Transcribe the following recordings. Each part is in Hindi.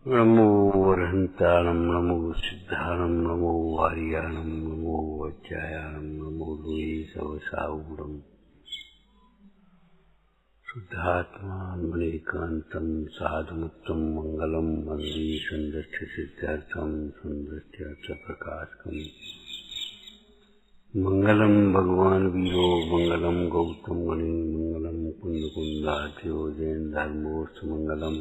नमो वरहंताणं नमो सिद्धाणं नमो वार्याणं नमो वज्रायाणं नमो लोये सवसावूढं शुद्धात्मानमेकान्तं साधुमुत्तम मंगलम वन्दे सन्दस्य सिद्धार्थं सन्दस्यार्थप्रकाशकम् मंगलम भगवान वीरो मंगलम गौतम गणे मंगलम कुंदकुंदाध्यो जैन धर्मोस्त मंगलम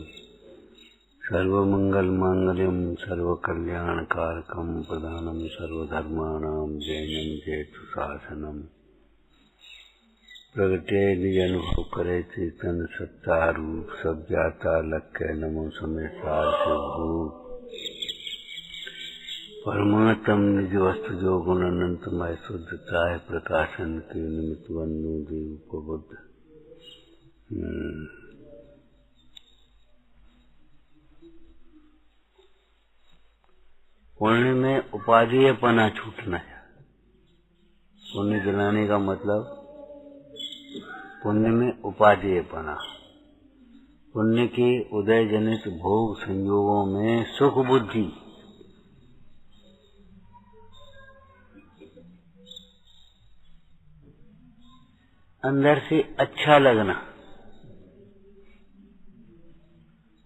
सर्वमंगल मांगल्यम सर्वकल्याणकारकम प्रधानम सर्वधर्माणां जैनम जयतु शासनम प्रगटे निज अनुभव करे चेतन सत्ता रूप सब जाता लक्ष्य नमो समय सार से भूप परमात्म निज वस्तु जो गुण अनंतमय शुद्धता है प्रकाशन के निमित्त वनु देव को बुद्ध पुण्य में उपादेयपना छूटना है। पुण्य दिलाने का मतलब पुण्य में उपादेयपना, पुण्य के उदय जनित भोग संयोगों में सुख बुद्धि अंदर से अच्छा लगना,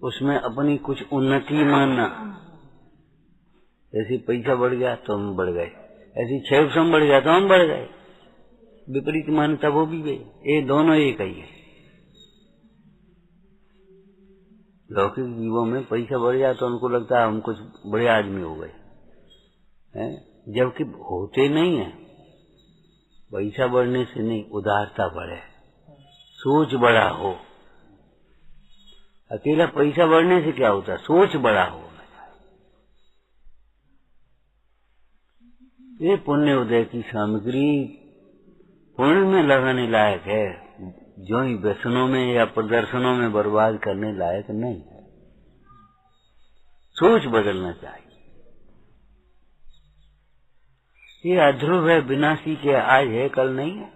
उसमें अपनी कुछ उन्नति मानना। ऐसे पैसा बढ़ गया तो हम बढ़ गए, ऐसी क्षेम बढ़ गया तो हम बढ़ गए, विपरीत मान्यता वो भी गई। ये दोनों एक ही है। लौकिक जीवों में पैसा बढ़ गया तो उनको लगता है हम कुछ बड़े आदमी हो गए, जबकि होते नहीं है। पैसा बढ़ने से नहीं, उदारता बढ़े, सोच बड़ा हो। अकेला पैसा बढ़ने से क्या होता है? सोच बड़ा हो। ये पुण्य उदय की सामग्री पुण्य में लगाने लायक है, जो ही व्यसनों में या प्रदर्शनों में बर्बाद करने लायक नहीं है। सोच बदलना चाहिए। ये अध्रुव है, विनाशी के आज है कल नहीं है।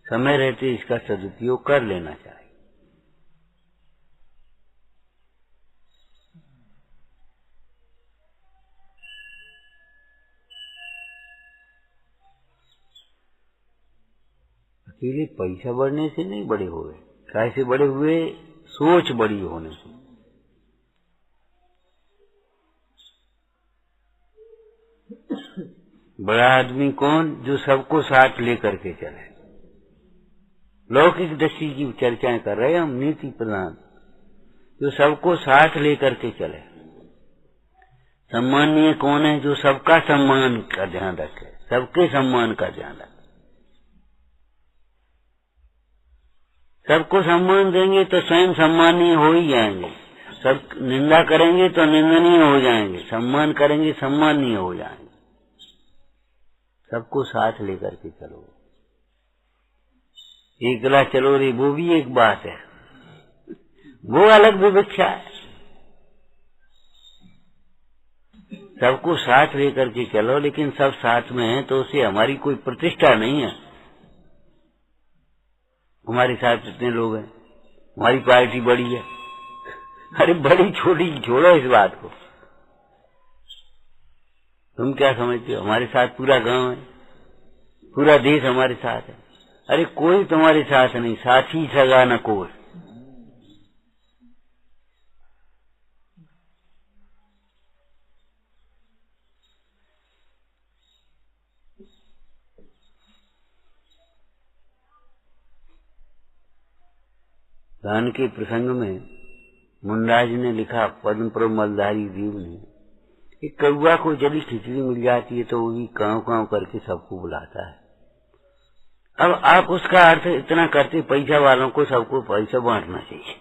समय रहते इसका सदुपयोग कर लेना चाहिए। अकेले पैसा बढ़ने से नहीं बड़े हुए, कैसे बड़े हुए? सोच बड़ी होने से। बड़ा आदमी कौन? जो सबको साथ लेकर के चले। लौकिक दृष्टि की चर्चाएं कर रहे हैं हम, नीति प्रधान, जो सबको साथ लेकर के चले। सम्मानीय कौन है? जो सबका सम्मान का ध्यान रखे, सबके सम्मान का ध्यान रखे। सबको सम्मान देंगे तो स्वयं सम्मानीय हो ही जाएंगे। सब निंदा करेंगे तो निंदनीय हो जाएंगे, सम्मान करेंगे सम्मानीय हो जाएंगे। सबको साथ लेकर के चलो। एकला चलो रे, वो भी एक बात है, वो अलग विवक्षा है। सबको साथ लेकर के चलो, लेकिन सब साथ में है तो उसे हमारी कोई प्रतिष्ठा नहीं है। हमारे साथ इतने लोग हैं, हमारी पार्टी बड़ी है। अरे बड़ी छोटी छोड़ो इस बात को। तुम क्या समझते हो? हमारे साथ पूरा गांव है, पूरा देश हमारे साथ है। अरे कोई तुम्हारे साथ नहीं, साथी सगा न कोई। दान के प्रसंग में मुंडाज ने लिखा, पद्म प्रभ मलधारी देव ने, एक कौआ को यदि खिचड़ी मिल जाती है तो वो भी कांव कांव करके सबको बुलाता है। अब आप उसका अर्थ इतना करते, पैसा वालों को सबको पैसा बांटना चाहिए,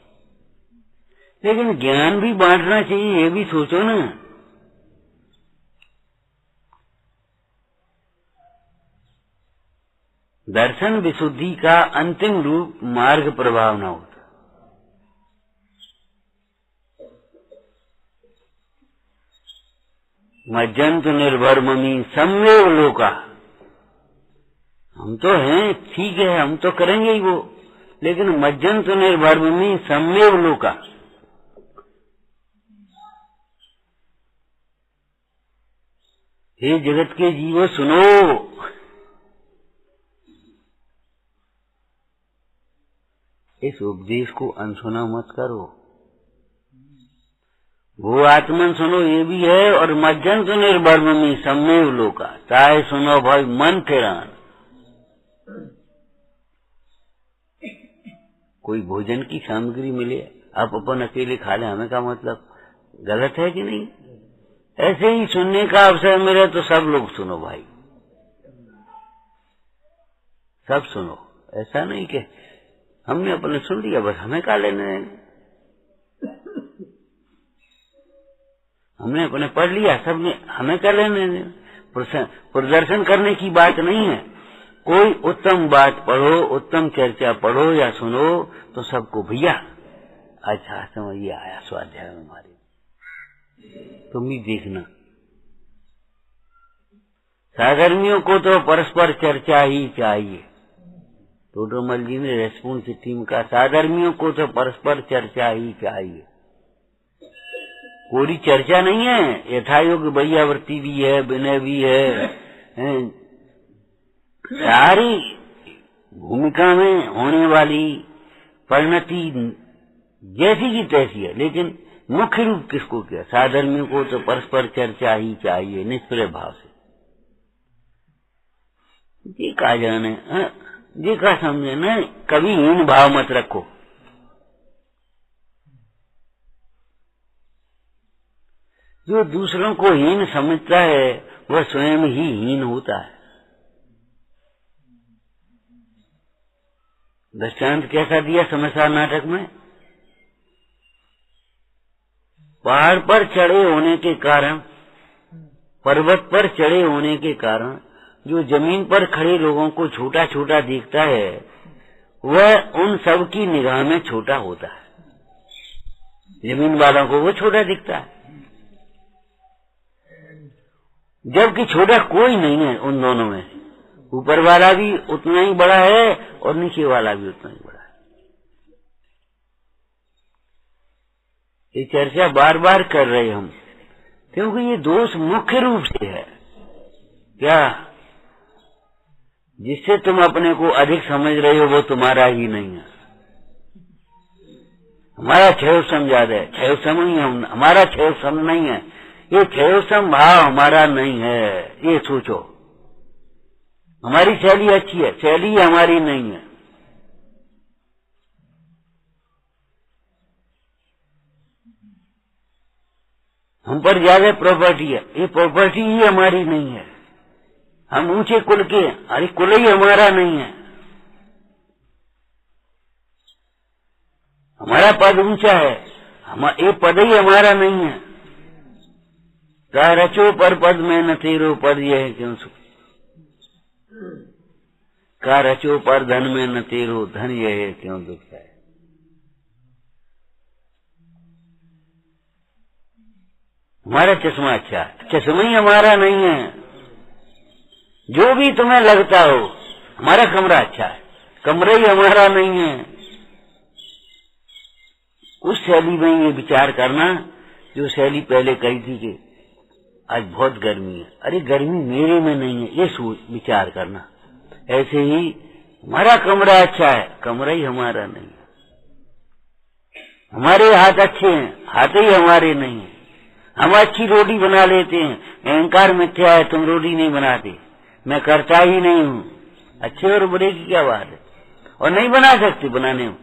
लेकिन ज्ञान भी बांटना चाहिए, ये भी सोचो ना। दर्शन विशुद्धि का अंतिम रूप मार्ग प्रभाव न होता। मज्जंतु निर्भर ममी सम्मेव लोका। हम तो हैं, ठीक है, हम तो करेंगे ही वो, लेकिन मज्जंतु निर्भर ममी सम्मेव लोका। हे जगत के जीवो सुनो, इस उपदेश को अनसुना मत करो। वो आत्मन सुनो ये भी है, और मज्जन तो निर्भर्म में सम्मेव लोका, ताए सुनो भाई मन तेरान। कोई भोजन की सामग्री मिले, आप अपन अकेले खा ले, हमें क्या मतलब? गलत है कि नहीं? ऐसे ही सुनने का अवसर मिले तो सब लोग सुनो भाई, सब सुनो। ऐसा नहीं कि हमने अपने सुन लिया बस हमें क्या लेने देने, हमने अपने पढ़ लिया सबने हमें क्या लेने देने। प्रदर्शन करने की बात नहीं है। कोई उत्तम बात पढ़ो, उत्तम चर्चा पढ़ो या सुनो तो सबको भैया अच्छा समझ ये आया स्वाध्याय में हमारे, तुम भी देखना। सहधर्मियों को तो परस्पर चर्चा ही चाहिए। टोडरमल जी ने रेस्पॉन्स टीम का, सहधर्मियों को तो परस्पर चर्चा ही चाहिए। कोई चर्चा नहीं है, यथायोग्य वैयावृत्ति भी है, विनय भी है, सारी भूमिका में होने वाली परिणति जैसी की तैसी है, लेकिन मुख्य रूप किसको किया? साधर्मियों को तो परस्पर चर्चा ही चाहिए निष्प्रय भाव से। जी का जाने, जी का समझे न, कभी हीन भाव मत रखो। जो दूसरों को हीन समझता है वह स्वयं ही हीन होता है। दृष्टांत कैसा दिया समस्या नाटक में? पहाड़ पर चढ़े होने के कारण, पर्वत पर चढ़े होने के कारण जो जमीन पर खड़े लोगों को छोटा छोटा दिखता है वह उन सब की निगाह में छोटा होता है। जमीन वालों को वो छोटा दिखता है, जबकि छोटा कोई नहीं है उन दोनों में। ऊपर वाला भी उतना ही बड़ा है और नीचे वाला भी उतना ही बड़ा है। ये चर्चा बार बार कर रहे हम, क्योंकि ये दोष मुख्य रूप से है क्या, जिससे तुम अपने को अधिक समझ रहे हो वो तुम्हारा ही नहीं है। हमारा क्षय सम ज्यादा है, क्षय सम ही हमारा क्षय सम नहीं है। ये क्षय सम भाव हमारा नहीं है, ये सोचो। हमारी शैली अच्छी है, शैली हमारी नहीं है। हम पर ज्यादा प्रॉपर्टी है, ये प्रॉपर्टी ही हमारी नहीं है। हम ऊंचे कुल के, अरे कुल ही हमारा नहीं है। हमारा पद ऊंचा है, ये पद ही हमारा नहीं है। का रचो पर पद में न तेरो पद यह है क्यों सुख, का रचो पर धन में न तेरो धन यह है क्यों दुख है। हमारा चश्मा अच्छा है, चश्मा ही हमारा नहीं है। जो भी तुम्हें लगता हो, हमारा कमरा अच्छा है, कमरा ही हमारा नहीं है। उस शैली में ये विचार करना जो शैली पहले कही थी कि आज बहुत गर्मी है, अरे गर्मी मेरे में नहीं है, ये विचार करना। ऐसे ही हमारा कमरा अच्छा है, कमरा ही हमारा नहीं है। हमारे हाथ अच्छे हैं, हाथ ही हमारे नहीं है। हम अच्छी रोटी बना लेते हैं, अहंकार मिथ्या है, तुम रोटी नहीं बनाते, मैं करता ही नहीं हूँ। अच्छे और बुरे की क्या बात है, और नहीं बना सकते, बनाने हो।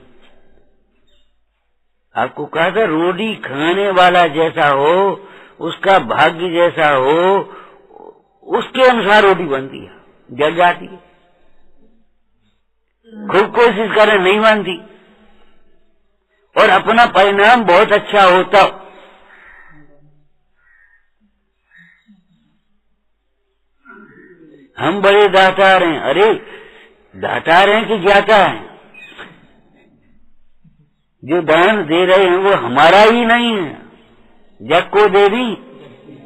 आपको कहा था रोटी खाने वाला जैसा हो, उसका भाग्य जैसा हो, उसके अनुसार रोटी बनती है, जल जाती है। खूब कोशिश करें नहीं बनती, और अपना परिणाम बहुत अच्छा होता। हम बड़े दातार हैं, अरे दातार हैं कि ज्ञाता हैं? जो दान दे रहे हैं वो हमारा ही नहीं है। जग को दे दी,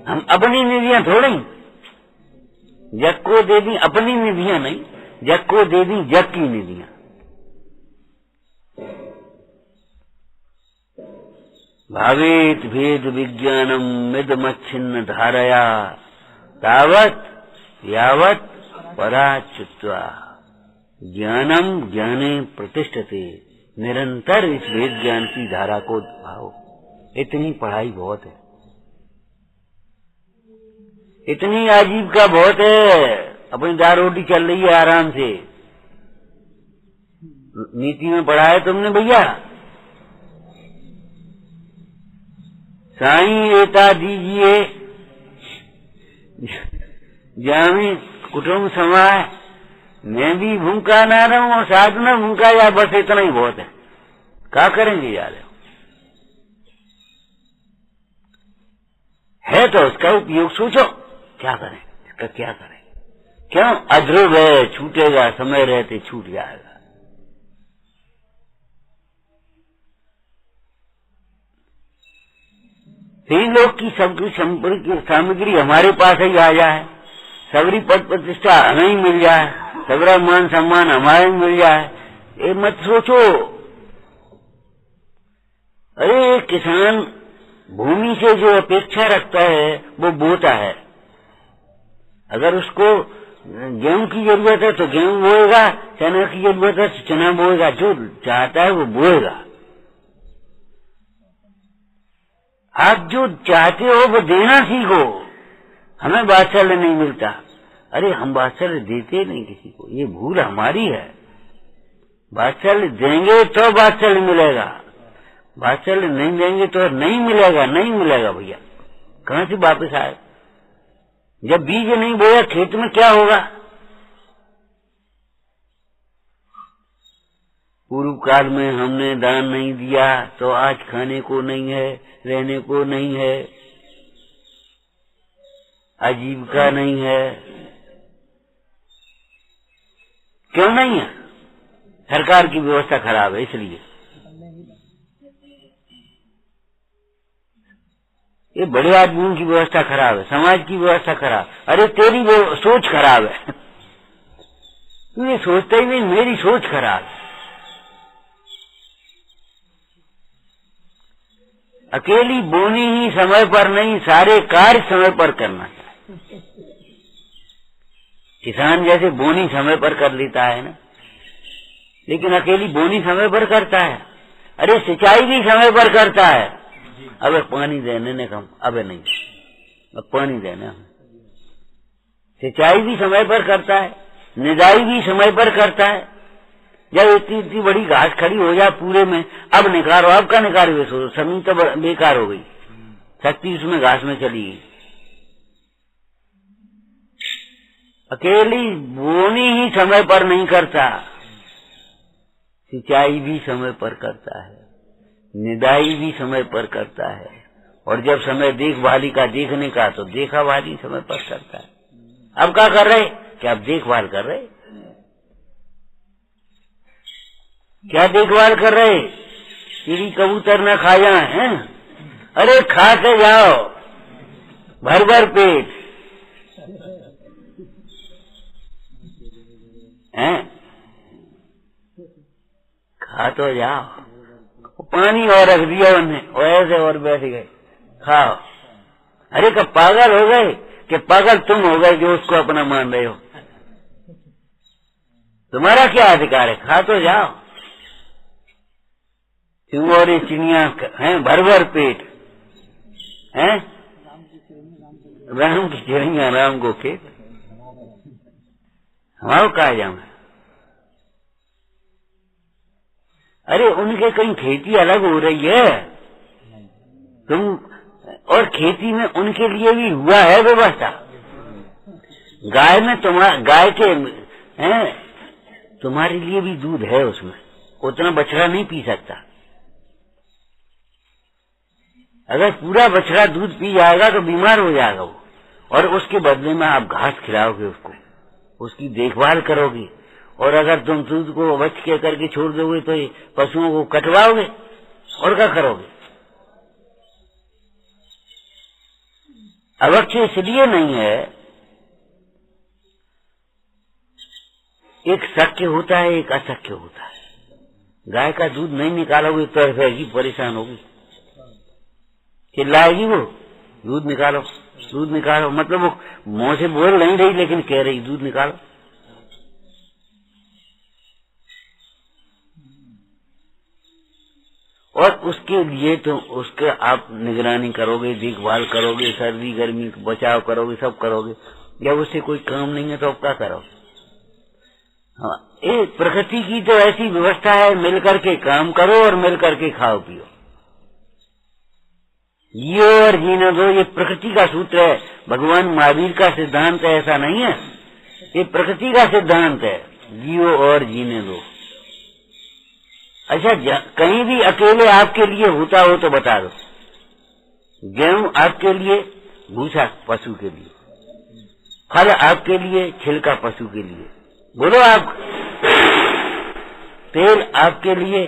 हम अपनी निधियां थोड़ी, जग को दे दी अपनी निधियां नहीं, जग को दे दी जग की निधियां। भावेत भेद विज्ञानम मिदमच्छिन्न धारया तावत यावत पराच्युत्वा ज्ञानम ज्ञाने प्रतिष्ठते। निरंतर इस वेद ज्ञान की धारा को भाओ। इतनी पढ़ाई बहुत है, इतनी आजीविका बहुत है। अपनी दाल रोटी चल रही है आराम से। नीति में पढ़ा है तुमने भैया, साईं एता दीजिए जामी कुटुम्ब समाए, मैं भी भूखा ना रहूं और साधु ना भूखा, या बस इतना ही बहुत है। क्या करेंगे यार? है तो उसका उपयोग सोचो, क्या करें, इसका क्या करें? क्यों अध्रुव है, छूटेगा, समय रहते छूट जाएगा। तीन लोग की सबकी सामग्री हमारे पास ही आ जाए, सबरी पद प्रतिष्ठा हमें ही मिल जाए, सबरा मान सम्मान हमारे ही मिल जाए, ये मत सोचो। अरे किसान भूमि से जो अपेक्षा रखता है वो बोता है। अगर उसको गेहूं की जरूरत है तो गेहूं बोएगा, चना की जरूरत है तो चना बोएगा, जो चाहता है वो बोएगा। आप जो चाहते हो वो देना सीखो। हमें वात्सल्य नहीं मिलता, अरे हम वात्सल्य देते नहीं किसी को, ये भूल हमारी है। वात्सल्य देंगे तो वात्सल्य मिलेगा, वात्सल्य नहीं देंगे तो नहीं मिलेगा, नहीं मिलेगा भैया। कहां से वापस आए? जब बीज नहीं बोया खेत में क्या होगा? पूर्व काल में हमने दान नहीं दिया तो आज खाने को नहीं है, रहने को नहीं है, आजीविका नहीं है। क्यों नहीं है? सरकार की व्यवस्था खराब है, इसलिए। ये बड़े आदमियों की व्यवस्था खराब है, समाज की व्यवस्था खराब। अरे तेरी वो सोच खराब है, तू ये सोचता ही नहीं, मेरी सोच खराब है। अकेली बोनी ही समय पर नहीं, सारे कार्य समय पर करना चाहिए। किसान जैसे बोनी समय पर कर लेता है ना, लेकिन अकेली बोनी समय पर करता है। अरे सिंचाई भी समय पर करता है। अब पानी देने ने कम, अब नहीं, अब पानी देना। सिंचाई भी समय पर करता है, निदाई भी समय पर करता है। जब इतनी बड़ी घास खड़ी हो जाए पूरे में, अब निकालो, अब का निकालो, सोचो जमीन तो बेकार हो गई, शक्ति उसमें घास में चली गई। अकेली बोनी ही समय पर नहीं करता, सिंचाई भी समय पर करता है, निदाई भी समय पर करता है, और जब समय देखभाली का देखने का तो देखभाली समय पर करता है। अब क्या कर रहे? क्या अब देखभाल कर रहे? क्या देखभाल कर रहे? चिड़ी कबूतर न खा जाए हैं? अरे खा के जाओ भर भर पेट हैं, खा तो जाओ। पानी और रख दिया उन्हें, और ऐसे और बैठ गए, खाओ। अरे कब पागल हो गए कि पागल तुम हो गए जो उसको अपना मान रहे हो? तुम्हारा क्या अधिकार है? खा तो जाओ। और चिड़िया हैं भर भर पेट हैं, राम की चिड़िया राम को खेत, हमारा कहा जाऊंगा। अरे उनके कहीं खेती अलग हो रही है, तुम और खेती में उनके लिए भी हुआ है व्यवस्था। गाय में गाय के हैं, तुम्हारे लिए भी दूध है, उसमें उतना बछड़ा नहीं पी सकता। अगर पूरा बछड़ा दूध पी जाएगा तो बीमार हो जाएगा वो, और उसके बदले में आप घास खिलाओगे उसको, उसकी देखभाल करोगे। और अगर तुम दूध को बच के करके छोड़ दोगे तो पशुओं को कटवाओगे, और क्या करोगे? अवश्य इसलिए नहीं है, एक शक्य होता है, एक अशक्य होता है। गाय का दूध नहीं निकालोगे तो फिर परेशान होगी, चिल्लाएगी वो, दूध निकालो। दूध निकालो, मतलब वो मुंह से बोल नहीं रही लेकिन कह रही दूध निकालो। और उसके लिए तो उसके आप निगरानी करोगे, देखभाल करोगे, सर्दी गर्मी बचाव करोगे, सब करोगे। जब उससे कोई काम नहीं है तो आप क्या करोगे? हाँ, एक प्रकृति की तो ऐसी व्यवस्था है, मिल करके काम करो और मिल करके खाओ पियो, जियो और जीने दो। ये प्रकृति का सूत्र है, भगवान महावीर का सिद्धांत है, ऐसा नहीं है। ये प्रकृति का सिद्धांत है, जियो और जीने दो। अच्छा, कहीं भी अकेले आपके लिए होता हो तो बता दो। गेहूं आपके लिए, भूसा पशु के लिए, फल आपके लिए, छिलका पशु के लिए। बोलो आप, तेल आपके लिए।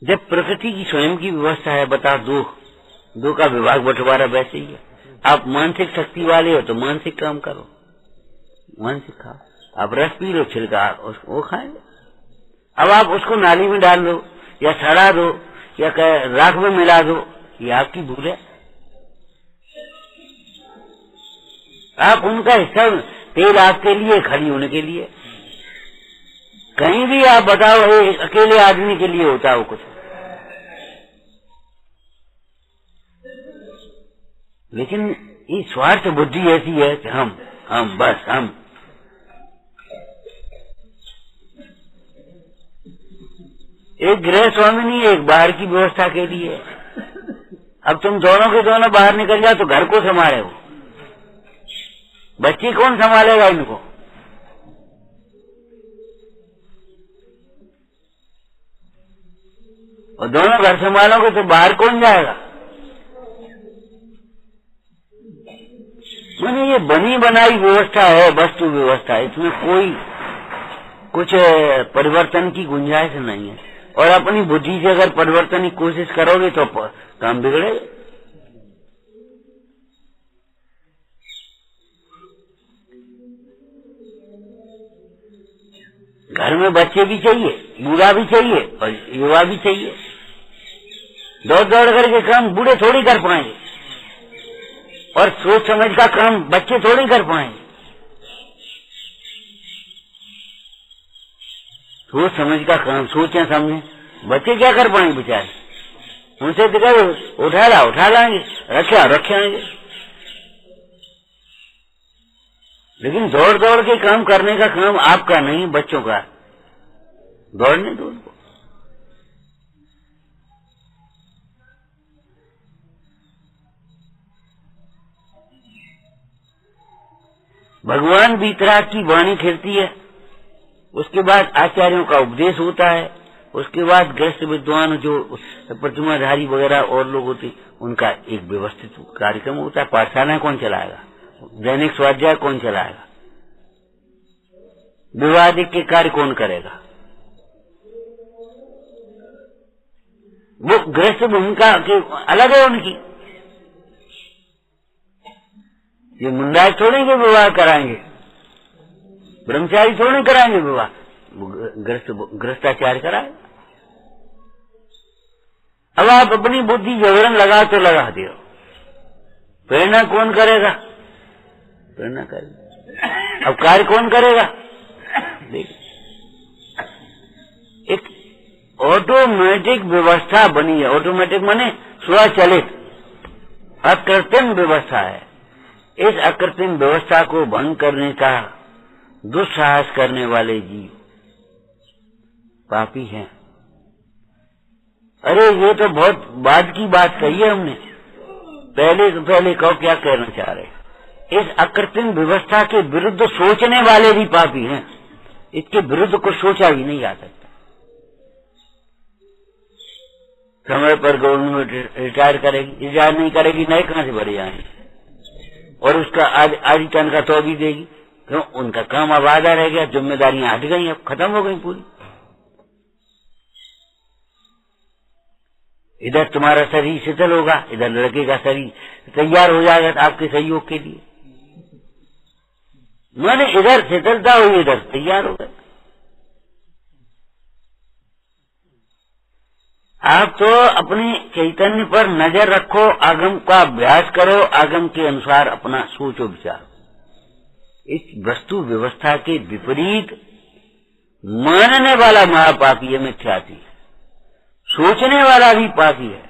जब प्रकृति की स्वयं की व्यवस्था है, बता दो का विभाग बंटवारा वैसे ही है। आप मानसिक शक्ति वाले हो तो मानसिक काम करो, मानसिक खाओ। आप रस पी लो, छिलका वो खाएंगे। अब आप उसको नाली में डाल दो या सड़ा दो या राख में मिला दो, ये आपकी भूल है। आप उनका हिस्सा, तेल आपके लिए, खड़ी होने के लिए। कहीं भी आप बताओ, अकेले आदमी के लिए होता हो कुछ, लेकिन ये स्वार्थ बुद्धि ऐसी है कि हम बस हम। एक गृह स्वामिनी, एक बाहर की व्यवस्था के लिए। अब तुम दोनों के दोनों बाहर निकल जाओ तो घर को संभाले हो, बच्चे कौन संभालेगा इनको? और दोनों घर संभालोगे तो बाहर कौन जाएगा? मैंने ये बनी बनाई व्यवस्था है, वस्तु व्यवस्था, इसमें कोई कुछ परिवर्तन की गुंजाइश नहीं है। और अपनी बुद्धि से अगर परिवर्तन की कोशिश करोगे तो काम बिगड़ेगा। घर में बच्चे भी चाहिए, बूढ़ा भी चाहिए और युवा भी चाहिए। दौड़ दौड़ करके काम बूढ़े थोड़ी कर पाएंगे, और सोच समझ का काम बच्चे थोड़ी कर पाएंगे। सोच समझ का काम, सोचे समझे, बच्चे क्या कर पाएंगे बेचारे? उनसे तो कहो उठा लाएंगे, रखेंगे। लेकिन दौड़ दौड़ के काम करने का काम आपका नहीं, बच्चों का। दौड़ने दो उनको। भगवान वीतराग की वाणी फिरती है, उसके बाद आचार्यों का उपदेश होता है, उसके बाद गृहस्थ विद्वान जो प्रतिमाधारी वगैरह और लोग होते, उनका एक व्यवस्थित कार्यक्रम होता है। पाठशाला कौन चलाएगा? दैनिक स्वाध्याय कौन चलाएगा? विवादिक के कार्य कौन करेगा? वो गृहस्थ भूमिका अलग है उनकी। ये मुंडाज थोड़े के विवाह कराएंगे, ब्रह्मचारी थोड़े कराएंगे विवाह, गृहस्थाचार्य कराए। अब आप अपनी बुद्धि जबरन लगा तो लगा दियो, प्रेरणा कौन करेगा? प्रेरणा करेगा। अब कार्य कौन करेगा? देख, एक ऑटोमेटिक व्यवस्था बनी है। ऑटोमेटिक माने स्वचालित, अकृत्रिम व्यवस्था है। इस अकृत्रिम व्यवस्था को भंग करने का दुस्साहस करने वाले जीव पापी हैं। अरे ये तो बहुत बाद की बात कही है हमने, पहले कहो क्या कहना चाह रहे। इस अकृत्रिम व्यवस्था के विरुद्ध सोचने वाले भी पापी हैं। इसके विरुद्ध को सोचा ही नहीं जा सकता। समय पर गवर्नमेंट रिटायर करेगी, रिटायर नहीं करेगी, नए कहां से भरे जाएंगे? और उसका आधी तनख्वाह तो भी देगी। क्यों? उनका काम अब आधा रह गया, जिम्मेदारियां हट गई, अब खत्म हो गई पूरी। इधर तुम्हारा शरीर शिथिल होगा, इधर लड़के का शरीर तैयार हो जाएगा आपके सहयोग के लिए। मैंने इधर शिथिलता हुई, इधर तैयार हो गए। आप तो अपने चैतन्य पर नजर रखो, आगम का अभ्यास करो, आगम के अनुसार अपना सोचो विचार। इस वस्तु व्यवस्था के विपरीत मानने वाला महापापी है, मिथ्याती। सोचने वाला भी पापी है,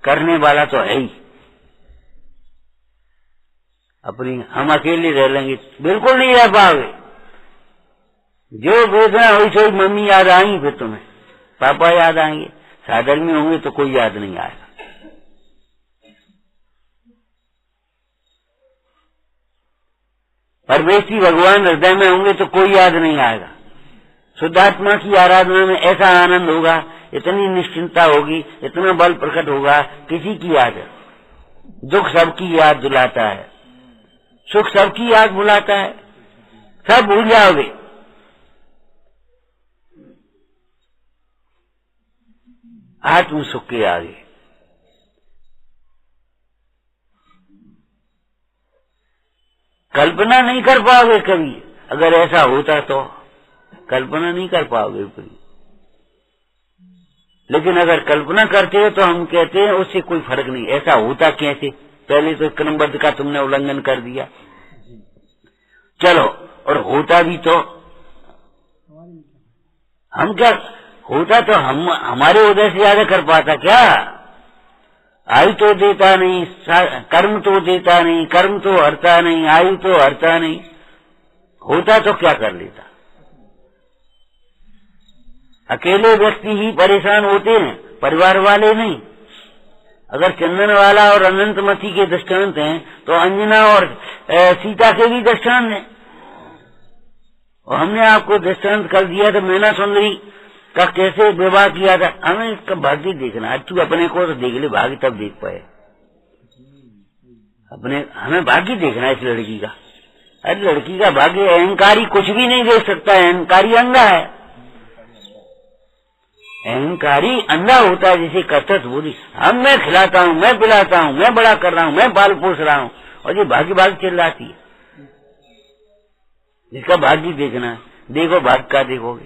करने वाला तो है ही। अपनी हम अकेले रह लेंगे, बिल्कुल नहीं रह पाओगे। जो वेदना हुई सो मम्मी याद आएंगी, फिर तुम्हें पापा याद आएंगे। साधन में होंगे तो कोई याद नहीं आएगा। परमेश्वरी भगवान हृदय में होंगे तो कोई याद नहीं आएगा। शुद्धात्मा की आराधना में ऐसा आनंद होगा, इतनी निश्चिंता होगी, इतना बल प्रकट होगा, किसी की याद, दुख सबकी याद दिलाता है, सुख सबकी याद बुलाता है, सब भूल जाओगे। आत्म सुख के आगे कल्पना नहीं कर पाओगे कभी। अगर ऐसा होता तो कल्पना नहीं कर पाओगे कभी। लेकिन अगर कल्पना करते हो तो हम कहते हैं उससे कोई फर्क नहीं। ऐसा होता कैसे? पहले तो क्रमबद्ध का तुमने उल्लंघन कर दिया। चलो, और होता भी तो हम क्या होता तो हम हमारे उदय से ज्यादा कर पाता क्या? आयु तो देता नहीं, कर्म तो देता नहीं, कर्म तो हरता नहीं, आयु तो हरता नहीं। होता तो क्या कर लेता? अकेले व्यक्ति ही परेशान होते हैं, परिवार वाले नहीं। अगर चंदन वाला और अनंतमती के दृष्टांत हैं तो अंजना और सीता के भी दृष्टांत हैं। और हमने आपको दृष्टांत कर दिया था मैना सुंदरी का कैसे विवाह किया था। हमें इसका भाग्य देखना है। तू अपने को तो देख ले, भाग्य तब देख पाए। हमें भाग्य देखना है इस लड़की का। अरे लड़की का भाग्य, अहंकारी कुछ भी नहीं देख सकता है। अहंकारी अंधा है। अहंकारी अंधा होता है जिसे कर्तव्य बोली मैं खिलाता हूँ, मैं पिलाता हूँ, मैं बड़ा कर रहा हूँ, मैं पाल पोस रहा हूँ, और ये भाग्य भाग चिल्लाती है। जिसका भाग्य देखना है, देखो भाग्य का देखोगे।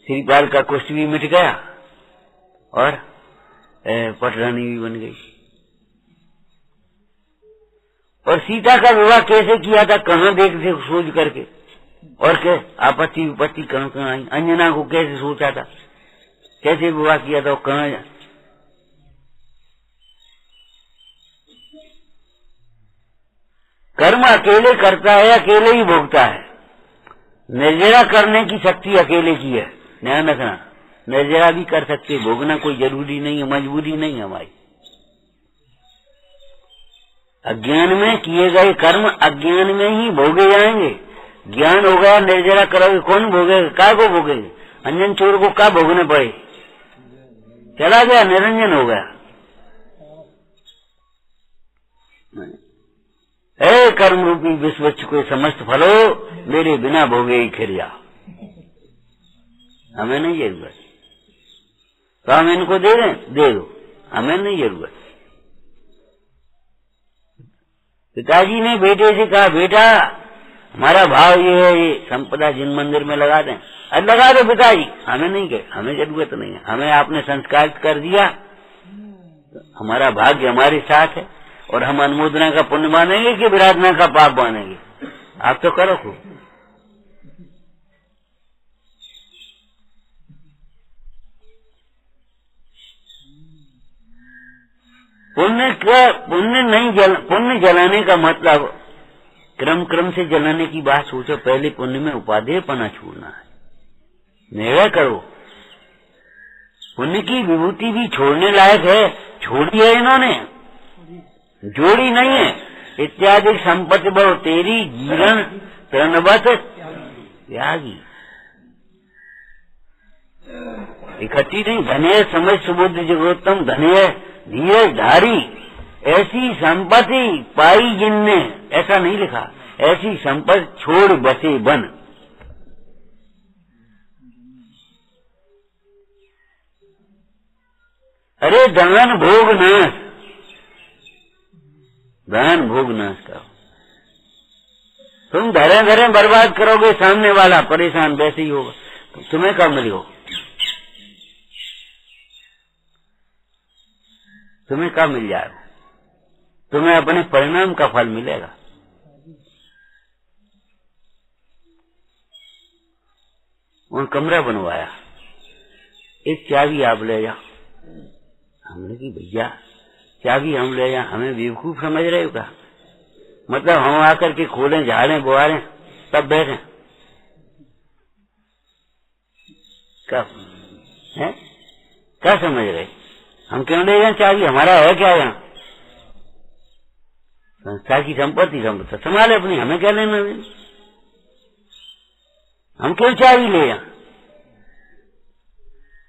श्रीपाल का कुष्ठ भी मिट गया और पटरानी भी बन गई। और सीता का विवाह कैसे किया था? कहाँ देख से सोच करके, और क्या आपत्ति विपत्ति कहाँ कहाँ आई। अंजना को कैसे सोचा था, कैसे विवाह किया था, कहाँ कर्म अकेले करता है, अकेले ही भोगता है। निर्जरा करने की शक्ति अकेले की है। ध्यान रखना, निर्जरा भी कर सकते, भोगना कोई जरूरी नहीं है, मजबूरी नहीं है हमारी। अज्ञान में किए गए कर्म अज्ञान में ही भोगे जाएंगे। ज्ञान हो गया, निर्जरा करोगे, कौन भोगेगा? काय को भोगेंगे? अंजन चोर को क्या भोगने पड़े? चला गया, निरंजन हो गया। हे कर्म रूपी विश्वच्छ को समस्त फलो मेरे बिना भोगे ही खिरिया। हमें नहीं जरूरत तो हम इनको दे दें, दे दो, हमें नहीं जरूरत। पिताजी ने बेटे से कहा, बेटा हमारा भाव ये है, ये संपदा जिन मंदिर में लगा दें। अरे लगा दो पिताजी, हमें नहीं कहे, हमें जरूरत नहीं है। हमें आपने संस्कार कर दिया, हमारा भाग्य हमारे साथ है, और हम अनुमोदना का पुण्य मानेंगे कि विराधना का पाप मानेंगे? आप तो करो खूब। पुण्य जलाने का मतलब क्रम क्रम से जलाने की बात सोचो। पहले पुण्य में उपादेय पना छोड़ना है। निर्णय करो, पुण्य की विभूति भी छोड़ने लायक है, छोड़ी है इन्होंने, जोड़ी नहीं है। इत्यादि संपत्ति बहु तेरी जीवन तृणवत त्यागी, इकट्ठी नहीं। धन्य समझ सुबुद्ध जगोत्तम, धन्य धीरज धारी, ऐसी संपत्ति पाई जिनने, ऐसा नहीं लिखा, ऐसी संपत्ति छोड़ बसे बन। अरे दान भोग नाश, दान भोग नाश करो। तुम धरे धरे बर्बाद करोगे, सामने वाला परेशान वैसे ही होगा। तुम्हें कब मिली हो? तुम्हें कब मिल जाएगा? तुम्हें अपने परिणाम का फल मिलेगा। वहां कमरा बनवाया, एक चाबी आप ले जा। हमने की भैया चाबी हम ले जा, हमें बेवकूफ समझ रहे हो क्या? मतलब हम आकर के खोलें, झाड़ें, बुआरें, तब बैठे? कब है? क्या समझ रहे? हम क्यों ले जाए चाबी? हमारा है क्या यहाँ? संस्था की संपत्ति संभाले अपनी, हमें क्या लेना? हम क्यों चाबी ले जाए?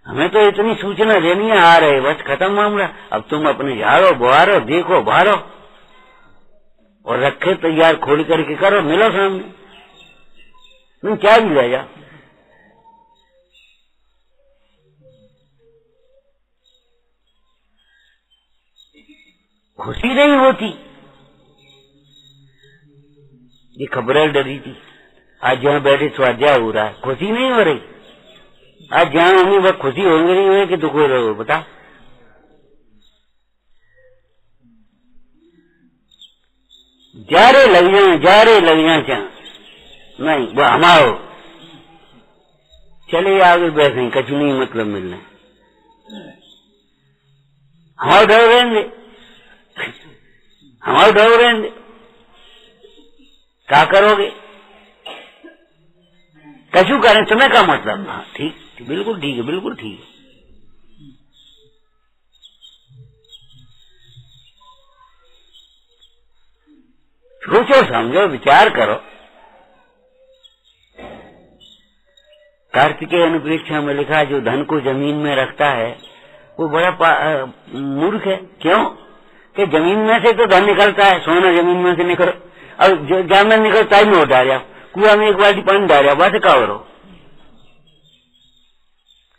हमें तो इतनी सूचना देनी है, आ रहे, बस खत्म मामला। अब तुम अपने झाड़ो, बुहारो, देखो, बाहरो और रखे तैयार, खोल करके करो, मिलो सामने। तुम चाबी ले जा। खुशी नहीं होती। ये खबरें डरी थी, आज जहाँ बैठे स्वाध्याय हो रहा है, खुशी नहीं हो रही। आज जहाँ होंगे वह खुशी होंगे, नहीं हुए कि दुख हो रहे हो? बता। जारे लग जाए नहीं, वो हमारो चले आगे बैठे, कछ नहीं मतलब मिलने, हमारे डर रहेंगे, हमारे डर रहेंगे। क्या करोगे? कशु करें, तुम्हें क्या मतलब? हाँ ठीक, बिल्कुल ठीक है, बिल्कुल ठीक है। सोचो, समझो, विचार करो। कार्तिकेय अनुप्रेक्षा में लिखा, जो धन को जमीन में रखता है वो बड़ा मूर्ख है। क्यों? कि जमीन में से तो धन निकलता है, सोना जमीन में से निकल, और जमीन निकलता ही में डाल, कुआ में एक बाल्टी पानी डाल, बस क्या करो?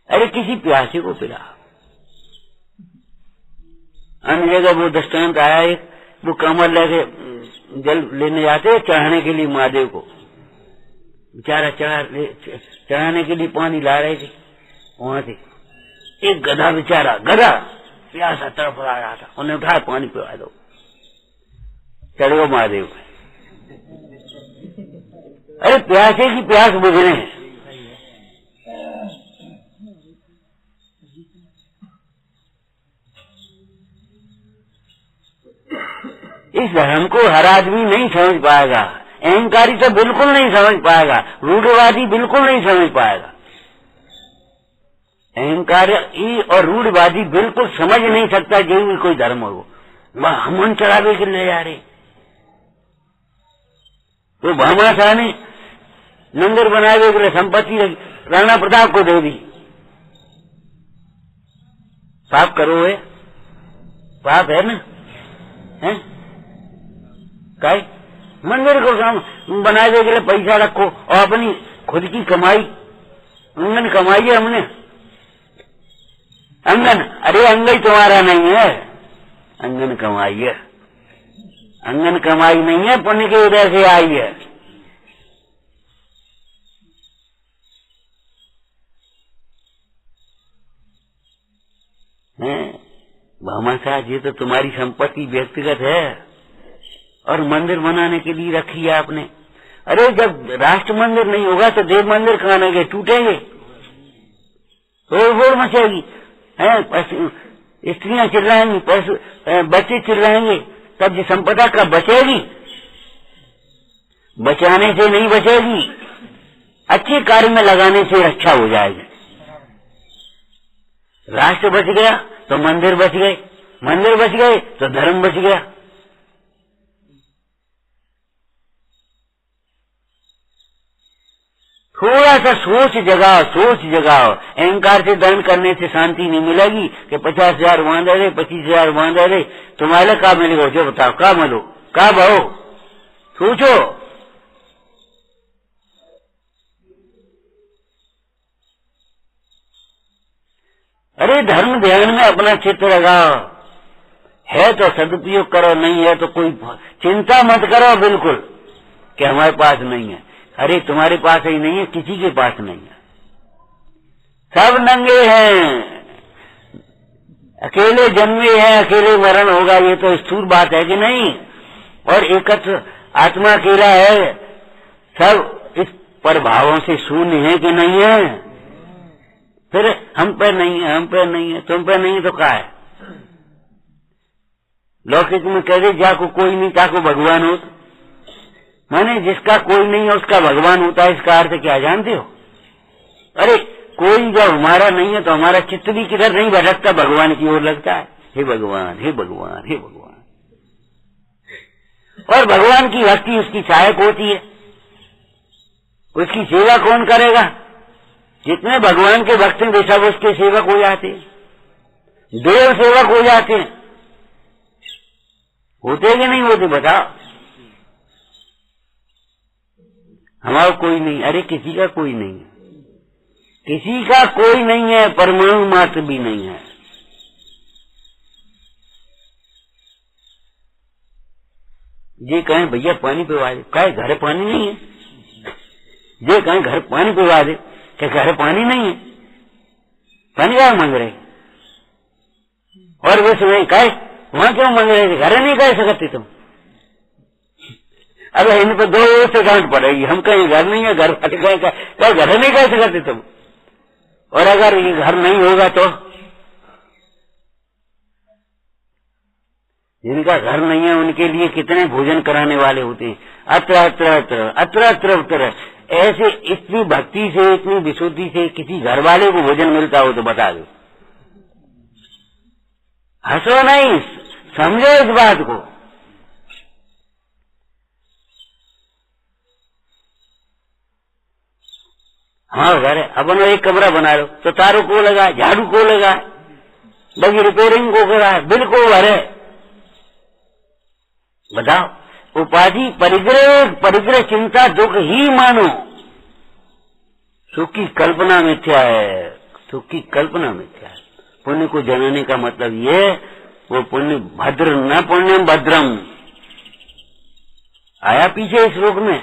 अरे किसी प्यासे को पिला। अन्य जगह वो दृष्टांत आया, एक वो कमर लेके जल लेने जाते चढ़ाने के लिए महादेव को, बेचारा चढ़ाने के लिए पानी ला रहे थे। वहां से एक गधा, बेचारा गधा प्यासा तड़प रहा था, उन्हें उठाया, पानी पिला दो। चढ़ो महादेव। अरे प्यासे की प्यास बुझने हैं। इस धर्म को हर आदमी नहीं समझ पाएगा। अहंकारी तो बिल्कुल नहीं समझ पाएगा, रूढ़वादी बिल्कुल नहीं समझ पाएगा। अहंकारी और रूढ़वादी बिल्कुल समझ नहीं सकता जो भी कोई धर्म हो। वह हमन चढ़ावे के ले जा रहे, तो भामाशाह ने मंदिर बनावे के लिए संपत्ति राणा प्रताप को दे दी। पाप करो है, पाप है ना? है काय? मंदिर को बनावे के लिए पैसा रखो और अपनी खुद की कमाई, अंगन कमाई है हमने, अंगन, अरे अंगन तुम्हारा नहीं है, अंगन कमाई है। अंगन कमाई नहीं है, पुण्य के उदय से आई है। भामाशाह जी, तो तुम्हारी संपत्ति व्यक्तिगत है और मंदिर बनाने के लिए रखी है आपने। अरे जब राष्ट्र मंदिर नहीं होगा तो देव मंदिर कहाँ रहेंगे? टूटेंगे, तोड़ मचेगी, स्त्रियां चिल्लाएंगी, बच्चे चिल्लाएंगे, तब ये संपदा का बचेगी? बचाने से नहीं बचेगी, अच्छे कार्य में लगाने से रक्षा हो जाएगी। राष्ट्र बच गया तो मंदिर बच गए, मंदिर बच गए तो धर्म बच गया। थोड़ा सा सोच जगाओ, सोच जगाओ। अहंकार से दंड करने से शांति नहीं मिलेगी कि 50,000 बांध रहे, 25,000 बांध रहे, तुम्हारे का मिलेगा? जो बताओ, का मिलो, का भाओ? सोचो। अरे धर्म ध्यान में अपना चित्त लगाओ, है तो सदुपयोग करो, नहीं है तो कोई चिंता मत करो बिल्कुल कि हमारे पास नहीं है। अरे तुम्हारे पास ही नहीं है, किसी के पास नहीं है। सब नंगे हैं, अकेले जन्मे हैं, अकेले मरण होगा, ये तो स्थूल बात है कि नहीं। और एकत्र आत्मा अकेला है, सब इस प्रभावों से शून्य है कि नहीं है। फिर हम पे नहीं है, हम पे नहीं है, तुम पे नहीं है तो क्या है। लौकिक में कह दे जाको कोई नहीं ताको भगवान हो, माने जिसका कोई नहीं है उसका भगवान होता है, इसका अर्थ क्या जानते हो। अरे कोई जब हमारा नहीं है तो हमारा चित्त भी किधर नहीं भटकता, भगवान की ओर लगता है, हे भगवान हे भगवान हे भगवान। और भगवान की भक्ति उसकी सहायक होती है, उसकी सेवा कौन करेगा। जितने भगवान के भक्त हैं वे सब उसके सेवक हो जाते हैं, देव सेवक हो जाते हैं। होते कि नहीं होते बताओ। हमारा कोई नहीं, अरे किसी का कोई नहीं है, किसी का कोई नहीं है, परमाणु मात्र भी नहीं है। ये कहें भैया पानी पिवा दे, कहे घर पानी नहीं है। ये कहें घर पानी पिवा दे, क्या घर पानी नहीं है, पानी क्या मांग रहे। और वे सुने कहे वहां क्यों मांग रहे थे, घर नहीं कह सकते तुम। अब इन पर दो से गांठ पड़ेगी, हम कहीं घर नहीं है, घर फट गए, क्या घर नहीं कह सकते तुम। और अगर ये घर नहीं होगा तो जिनका घर नहीं है उनके लिए कितने भोजन कराने वाले होते हैं। अत्र अत्र अत्र अत्र अत्र अत्र ऐसे इतनी भक्ति से, इतनी विशुद्धि से किसी घर वाले को भोजन मिलता हो तो बता दो। हंसो नहीं, समझो इस बात को। हाँ घर है, अपन एक कमरा बना लो तो तारों को लगा, झाड़ू को लगा, बाकी रिपेयरिंग को करा, बिल को भरे। बताओ उपाधि परिग्रह चिंता दुख ही मानो। सुख की कल्पना मिथ्या है, सुख की कल्पना मिथ्या है। पुण्य को जनाने का मतलब ये, वो पुण्य भद्र न पुण्यम भद्रम आया पीछे इस श्लोक में।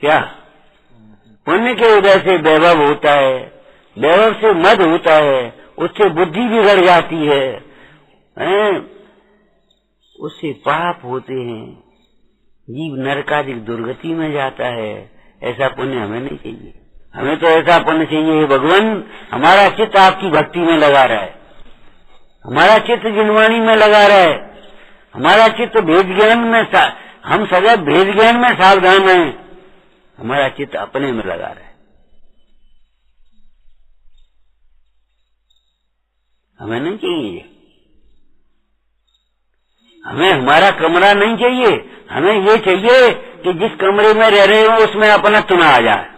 क्या पुण्य के उदय से वैभव होता है, वैभव से मद होता है, उससे बुद्धि बिगड़ जाती है, उससे पाप होते हैं, जीव नरकादिक दुर्गति में जाता है। ऐसा पुण्य हमें नहीं चाहिए। हमें तो ऐसा पुण्य चाहिए, भगवान हमारा चित्त आपकी भक्ति में लगा रहा है, हमारा चित्त जिनवाणी में लगा रहा है, हमारा चित्त भेद ज्ञान में, हम सदैव भेद ज्ञान में सावधान हैं, हमारा चित्त अपने में लगा रहा है। हमें नहीं चाहिए, हमें हमारा कमरा नहीं चाहिए, हमें ये चाहिए कि जिस कमरे में रह रहे हो उसमें अपना तुना आ जाए।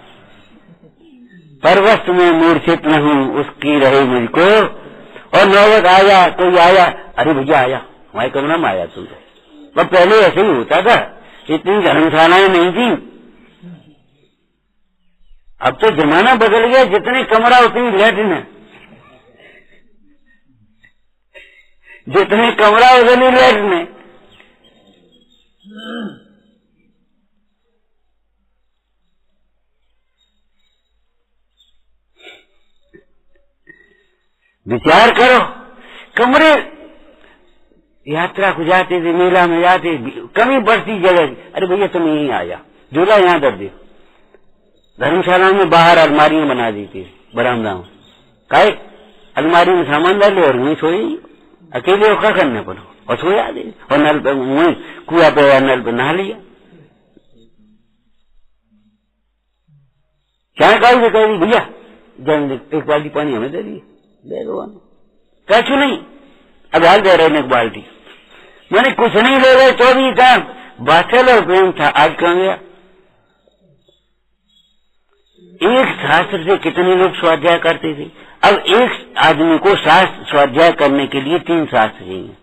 परवस्त में मूर्छित न हूं उसकी रहे मुझको, और नौबत आया कोई आया, अरे भैया आया हमारे कमरा में आया तुम। तो पहले ऐसे ही होता था, इतनी धर्मशालाएं नहीं थी। अब तो जमाना बदल गया, जितने कमरा उतनी लैट्रिन है, जितने कमरा उतनी लैट्रिन है। विचार करो, कमरे यात्रा को जाते थे, मेला में जाते, कमी बढ़ती जगह, अरे भैया तुम यहीं आ जा, झूला यहाँ दर दे। धर्मशाला में बाहर अलमारियां बना दी थी बरामदा में, काहे अलमारी में सामान डाल ले और वहीं सोए, अकेले होकर करने पड़ो और सोया दे, और नल पे वहीं कुआ पे या नल पे नहा लिया। क्या कही कह दी भैया एक बाल्टी पानी हमें दे दिए, दे दो कछु नहीं, अब हाल दे रहे एक बाल्टी, मैंने कुछ नहीं ले रहे तो भी था बाचल और प्रेम था। आज कहाँ गया। एक शास्त्र से कितने लोग स्वाध्याय करते थे। अब एक आदमी को शास्त्र स्वाध्याय करने के लिए 3 शास्त्र चाहिए,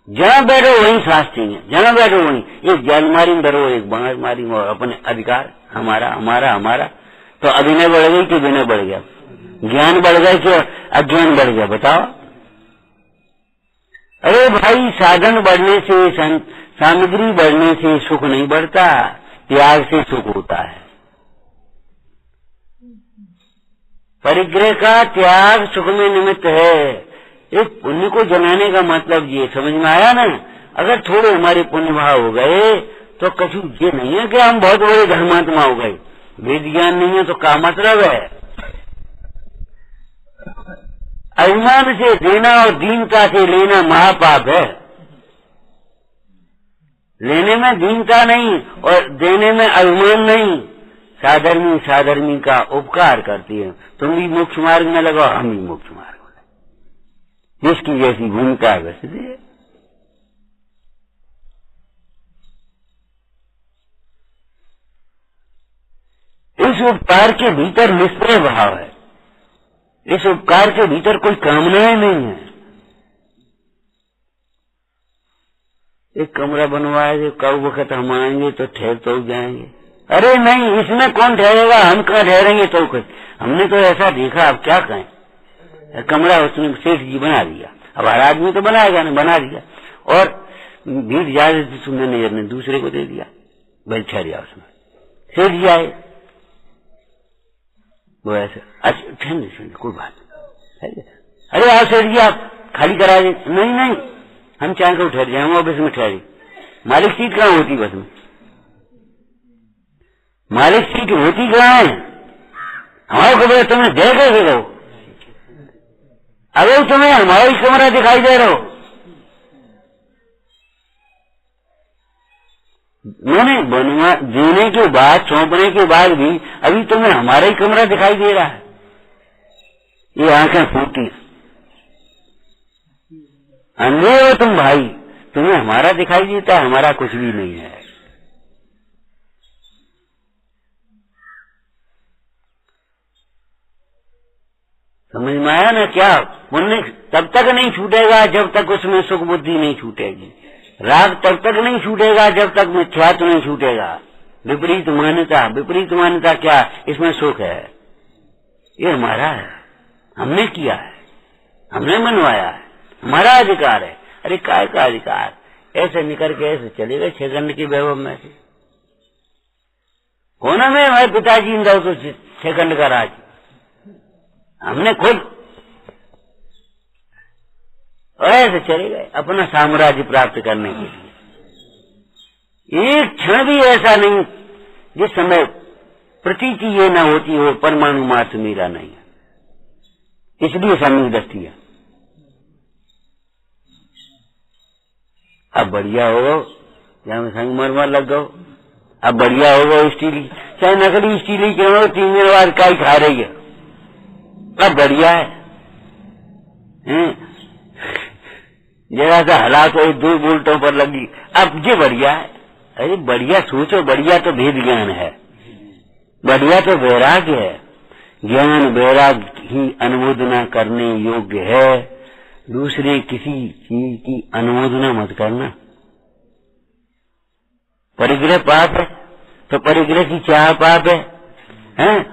जहाँ बैठो वहीं शास्त्र चाहिए, जहाँ बैठो वहीं, एक जलमारी में डरो, एक बांसमारी में, और अपने अधिकार हमारा हमारा हमारा। तो अभिनय बढ़ गई कि विनय बढ़ गया, ज्ञान बढ़ गया कि अज्ञान बढ़ गया, बताओ। अरे भाई साधन बढ़ने से, सामग्री बढ़ने से सुख नहीं बढ़ता, त्याग से सुख होता है। परिग्रह का त्याग सुख में निमित्त है। इस पुण्य को जलाने का मतलब ये समझ में आया ना। अगर थोड़े हमारे पुण्य भाव हो गए तो कछु ये नहीं है कि हम बहुत बड़े धर्मात्मा हो गए। वेद ज्ञान नहीं है तो क्या मतलब है। अभिमान से देना और दीनता से लेना महापाप है। लेने में दीनता नहीं और देने में अभिमान नहीं। साधर्मी साधर्मी का उपकार करती है। तुम भी मोक्ष मार्ग में लगाओ, हम भी मोक्ष मार्ग में। जिसकी जैसी भूमिका है वैसे दे। इस उपकार के भीतर निष्प्रय भाव है। इस उपकार के भीतर कोई कामनाएं नहीं है। एक कमरा बनवाए, कब वक्त हम आएंगे तो ठहर तो जाएंगे। अरे नहीं, इसमें कौन ठहरेगा, हम कहाँ ठहरेंगे तो कुछ। हमने तो ऐसा देखा, अब क्या कहें। कमरा उसने सेठ जी बना दिया, अब हर आदमी तो बनाएगा ना, बना दिया और भीड़ ज्यादा थी, सुनने नजर ने दूसरे को दे दिया, भाई ठहरिया उसमें। सेठ जी आए, वो ऐसे अच्छा ठंड कोई बात नहीं। अरे आओ सेठ जी, आप खाली करा दें। नहीं नहीं, हम चाहे को ठहर जाए, हम ऑफिस में ठहरे। मालिक सीट कहाँ होती बस में, मालिक सीट होती कहाँ है। हमारे को बोले तुम्हें दे कैसे रहो, अगर तुम्हें हमारा ही कमरा दिखाई दे रहा हो। मैंने बनवा देने के बाद, सौंपने के बाद भी अभी तुम्हें हमारा ही कमरा दिखाई दे रहा है। ये आंखें फूटी, अंधे हो तुम भाई, तुम्हें हमारा दिखाई देता है, हमारा कुछ भी नहीं है। समझ में आया ना। क्या पुण्य तब तक नहीं छूटेगा जब तक उसमें सुख बुद्धि नहीं छूटेगी। राग तब तक नहीं छूटेगा जब तक मिथ्यात्व नहीं छूटेगा। विपरीत मान्यता, विपरीत मान्यता क्या, इसमें सुख है, ये हमारा है, हमने किया है, हमने मनवाया है, हमारा अधिकार है। अरे काय का अधिकार, ऐसे निकल के ऐसे चले गए 6 खंड के वैभव में से। कौन में हमारे पिताजी इंदा तो 6 खंड का राज हमने खुद ऐसे चले गए अपना साम्राज्य प्राप्त करने के लिए। एक क्षण भी ऐसा नहीं जिस समय प्रतीति ये न होती हो परमाणु मात्र मेरा नहीं है। इसलिए सामूहिक दृष्टि है। अब बढ़िया होगा जहाँ संगमरमर लग गो, अब बढ़िया होगा स्टील, चाहे नकली स्टील क्यों हो, 3 दिन बाद काई खा रही है, अब बढ़िया है। जरा सा हला तो 2 बोल्टों पर लगी, अब ये बढ़िया है। अरे बढ़िया सोचो, बढ़िया तो भेद ज्ञान है, बढ़िया तो वैराग्य है। ज्ञान वैराग्य ही अनुमोदना करने योग्य है। दूसरे किसी चीज की अनुमोदना मत करना। परिग्रह पाप है तो परिग्रह की चाह पाप है,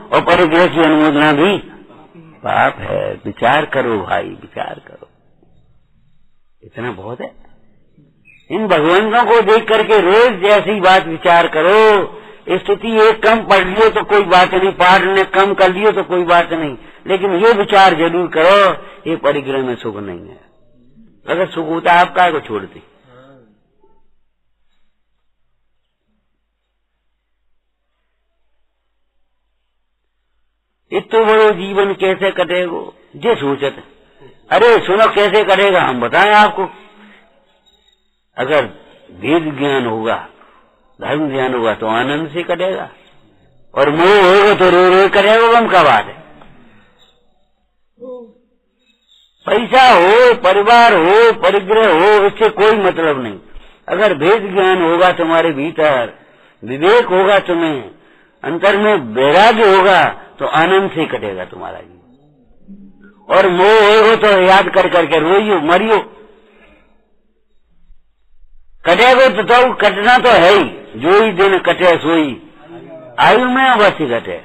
और परिग्रह की अनुमोदना भी पाप है। विचार करो भाई, विचार करो, इतना बहुत है। इन भगवंतों को देख करके रोज जैसी बात विचार करो। स्थिति एक कम पढ़ लियो तो कोई बात नहीं, पाठ ने कम कर लियो तो कोई बात नहीं, लेकिन ये विचार जरूर करो, ये परिग्रह में सुख नहीं है। अगर सुख होता आप काय को छोड़ते। इतना बड़ो जीवन कैसे कटेगो जे सोचत। अरे सुनो कैसे कटेगा, हम बताएं आपको। अगर वेद ज्ञान होगा, धर्म ज्ञान होगा तो आनंद से कटेगा, और मोह होगा तो रो रो करेगा, गम का बात है। पैसा हो, परिवार हो, परिग्रह हो, इससे कोई मतलब नहीं। अगर वेद ज्ञान होगा तुम्हारे भीतर, विवेक होगा तुम्हें, अंतर में वैराग्य होगा तो आनंद से कटेगा तुम्हारा जीवन। और मोह होगा तो याद कर करके रोइयो मरियो। कटेगा तो कटना तो है ही, जो ही दिन कटे सोई आयु में अवश्य कटे।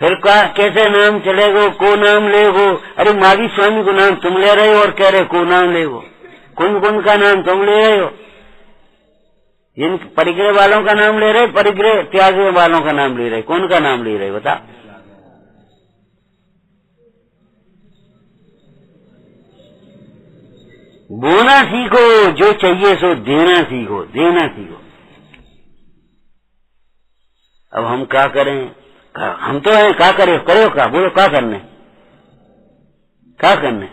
फिर कैसे नाम चलेगो, को नाम लेगो। अरे मागी स्वामी को नाम तुम ले रहे हो और कह रहे को नाम लेगो, कुंभ कुंभ का नाम तुम ले रहे हो। जिन परिग्रह वालों का नाम ले रहे, परिग्रह त्यागने वालों का नाम ले रहे, कौन का नाम ले रहे बता? बोना सीखो, जो चाहिए सो देना सीखो, देना सीखो। अब हम क्या करें? हम तो हैं, क्या करें? करो क्या? बोलो क्या करने, क्या करने?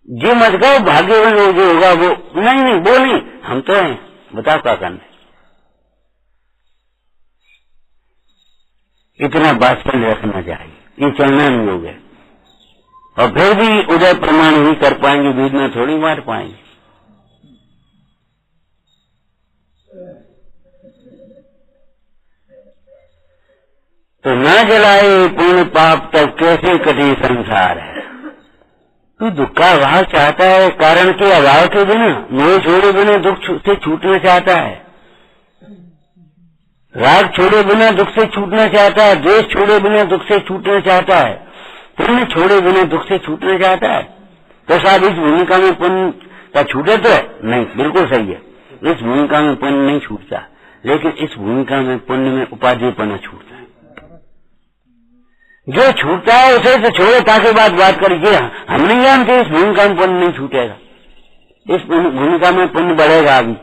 जो मत गए भाग्यवान जो होगा वो, नहीं नहीं वो नहीं, हम तो हैं, बताओ क्या करने। इतना बातचीत रखना चाहिए, ये चलना नहीं होगा। और फिर भी उदय प्रमाण ही कर पाएंगे, दूध में थोड़ी मार पाएंगे। तो न जलाए पूर्ण पाप तब कैसे कटे संसार है। तू दुख का अभाव चाहता है, कारण के अभाव के बिना, मोह छोड़े बिना दुख से छूटना चाहता है, राग छोड़े बिना दुख से छूटना चाहता है, द्वेष छोड़े बिना दुख से छूटना चाहता है, पुण्य छोड़े बिना दुख से छूटना चाहता है। तो साहब इस भूमिका में पुण्य का छूटे तो है नहीं, बिल्कुल सही है, इस भूमिका में पुण्य नहीं छूटता, लेकिन इस भूमिका में पुण्य में उपाधिपना छूटता है। जो छूटता है उसे तो छोड़ो, ताकि बात करिए, हम नहीं जानते इस भूमिका में पुण्य नहीं छूटेगा, इस भूमिका में पुण्य बढ़ेगा। अभी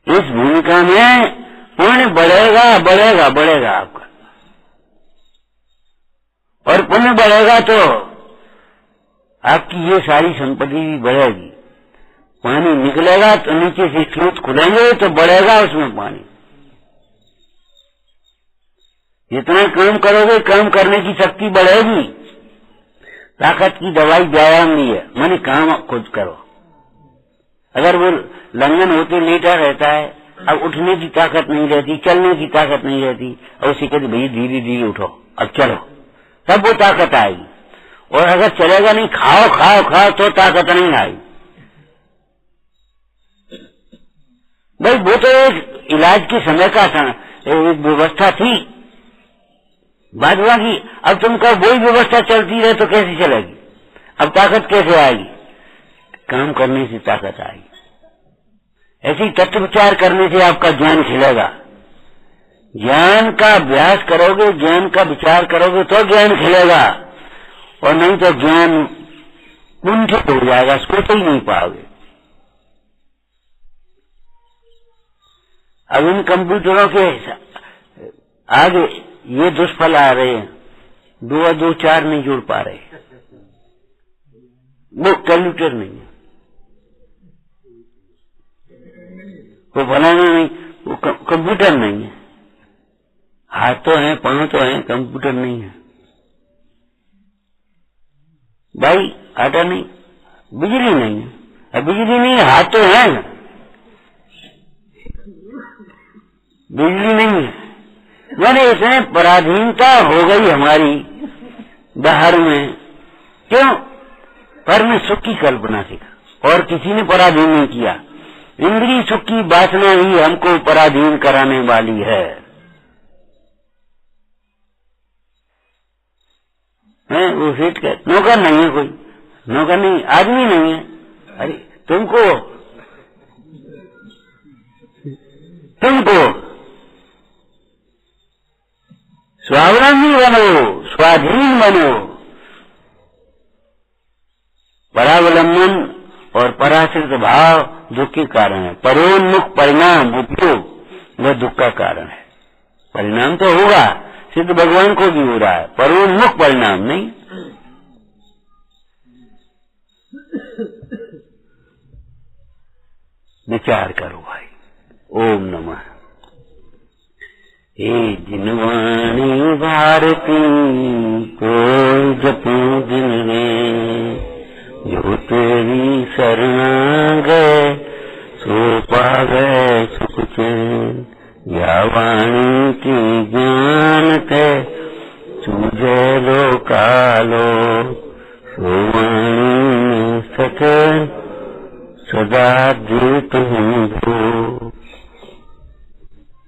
इस भूमिका में पुण्य बढ़ेगा बढ़ेगा बढ़ेगा आपका, और पुण्य बढ़ेगा तो आपकी ये सारी संपत्ति भी बढ़ेगी। पानी निकलेगा तो नीचे से स्रोत खुलेंगे तो बढ़ेगा उसमें पानी। जितना काम करोगे काम करने की शक्ति बढ़ेगी। ताकत की दवाई व्यायाम नहीं है, माने काम खुद करो। अगर वो लंगन होते लेटा रहता है, अब उठने की ताकत नहीं रहती, चलने की ताकत नहीं रहती, और उसे कहते भैया धीरे धीरे उठो, अब चलो, तब वो ताकत आएगी। और अगर चलेगा नहीं, खाओ खाओ खाओ, तो ताकत नहीं आएगी। भाई वो तो एक इलाज के समय का था, एक व्यवस्था थी, बात हुआ कि अब तुम कहो वही व्यवस्था चलती रहे तो कैसे चलेगी? अब ताकत कैसे आएगी? काम करने से ताकत आएगी। ऐसी तत्व विचार करने से आपका ज्ञान खिलेगा। ज्ञान का अभ्यास करोगे, ज्ञान का विचार करोगे तो ज्ञान खिलेगा, और नहीं तो ज्ञान कुंठित हो जाएगा, सोच ही नहीं पाओगे। अब इन कंप्यूटरों के आगे ये दुष्फल आ रहे हैं, 2 और 2 4 नहीं जोड़ पा रहे, वो कैलकुलेटर नहीं है, वो बनाना नहीं, वो कंप्यूटर नहीं है। हाथ तो है, पांव तो है, कंप्यूटर नहीं है। भाई आटा नहीं, बिजली नहीं है, अब बिजली नहीं है, हाथ तो है, बिजली नहीं है। मैंने इसमें पराधीनता हो गई हमारी बाहर में, क्यों? पर में सुख की कल्पना सीखा, और किसी ने पराधीन नहीं किया। इंद्रिय सुख की वासना ही हमको पराधीन कराने वाली है। वो सेठ का नौकर नहीं है, कोई नौकर नहीं, आदमी नहीं है। अरे तुमको स्वावलंबी बनो, स्वाधीन बनो। परावलंबन और पराश्रित भाव दुख के कारण है। परोन्मुख परिणाम उपयोग वह दुख का कारण है। परिणाम तो होगा, सिद्ध भगवान को भी हो रहा है, परोन्मुख परिणाम नहीं। विचार करो भाई। ओम नमः। हे जिनवाणी भारती को जपूं दिन में, जो तेरी शरण गए सो पा गए सुख चैन। या वाणी की ज्ञान के